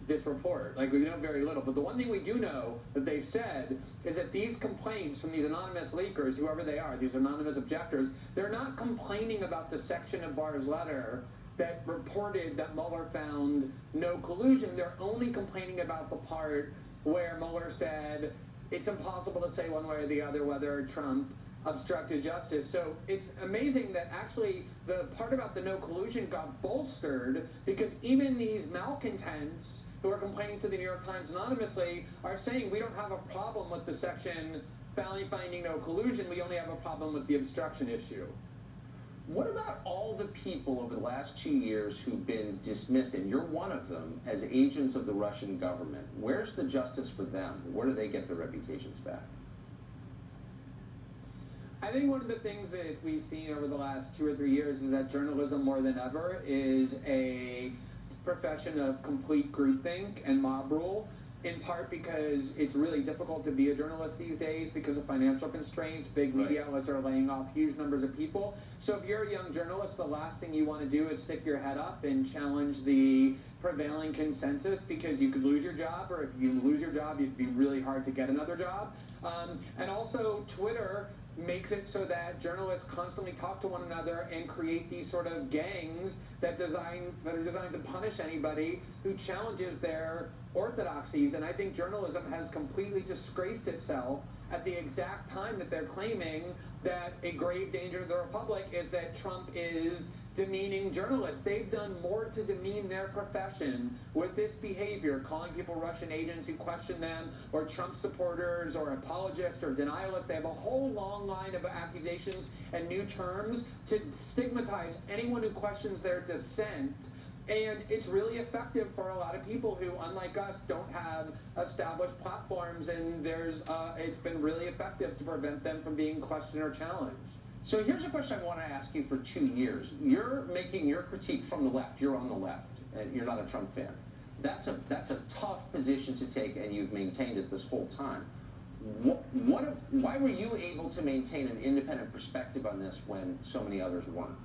this report. Like, we know very little. But the one thing we do know that they've said is that these complaints from these anonymous leakers, whoever they are, these anonymous objectors, they're not complaining about the section of Barr's letter that reported that Mueller found no collusion. They're only complaining about the part where Mueller said it's impossible to say one way or the other whether Trump obstructed justice. So it's amazing that actually the part about the no collusion got bolstered, because even these malcontents who are complaining to the New York Times anonymously are saying we don't have a problem with the section finding no collusion, we only have a problem with the obstruction issue. What about all the people over the last 2 years who've been dismissed, and you're one of them, as agents of the Russian government? Where's the justice for them? Where do they get their reputations back? I think one of the things that we've seen over the last 2 or 3 years is that journalism, more than ever, is a profession of complete groupthink and mob rule, in part because it's really difficult to be a journalist these days because of financial constraints. Big media outlets are laying off huge numbers of people. So if you're a young journalist, the last thing you want to do is stick your head up and challenge the prevailing consensus, because you could lose your job, or if you lose your job, it'd be really hard to get another job. And also, Twitter makes it so that journalists constantly talk to one another and create these sort of gangs that are designed to punish anybody who challenges their orthodoxies. And I think journalism has completely disgraced itself at the exact time that they're claiming that a grave danger to the republic is that Trump is demeaning journalists. They've done more to demean their profession with this behavior, calling people Russian agents who question them, or Trump supporters, or apologists, or denialists. They have a whole long line of accusations and new terms to stigmatize anyone who questions their dissent. And it's really effective for a lot of people who, unlike us, don't have established platforms, and it's been really effective to prevent them from being questioned or challenged. So here's a question I want to ask you for 2 years. You're making your critique from the left. You're on the left, and you're not a Trump fan. That's a tough position to take, and you've maintained it this whole time. Why were you able to maintain an independent perspective on this when so many others weren't?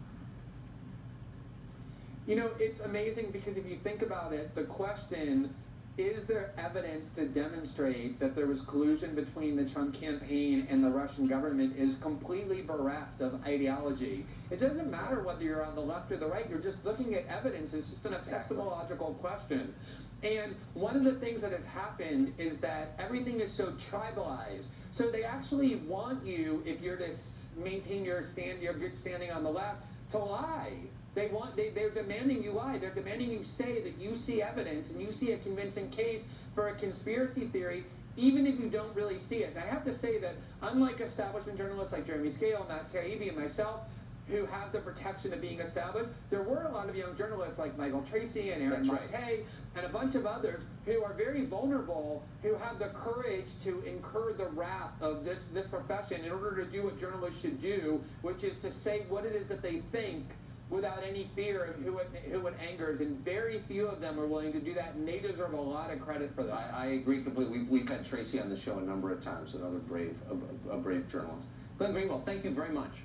You know, it's amazing, because if you think about it, the question, is there evidence to demonstrate that there was collusion between the Trump campaign and the Russian government, is completely bereft of ideology. It doesn't matter whether you're on the left or the right, you're just looking at evidence. It's just an epistemological question. And one of the things that has happened is that everything is so tribalized. So they actually want you, if you're to maintain your good standing on the left, to lie. They're demanding you lie. They're demanding you say that you see evidence and you see a convincing case for a conspiracy theory, even if you don't really see it. And I have to say that, unlike establishment journalists like Jeremy Scale, Matt Taibbi, and myself, who have the protection of being established, there were a lot of young journalists like Michael Tracy and Aaron Monte and a bunch of others who are very vulnerable, who have the courage to incur the wrath of this profession in order to do what journalists should do, which is to say what it is that they think without any fear of who it angers, and very few of them are willing to do that, and they deserve a lot of credit for that. I agree completely. We've had Tracy on the show a number of times, another brave journalist. Glenn Greenwald, thank you very much.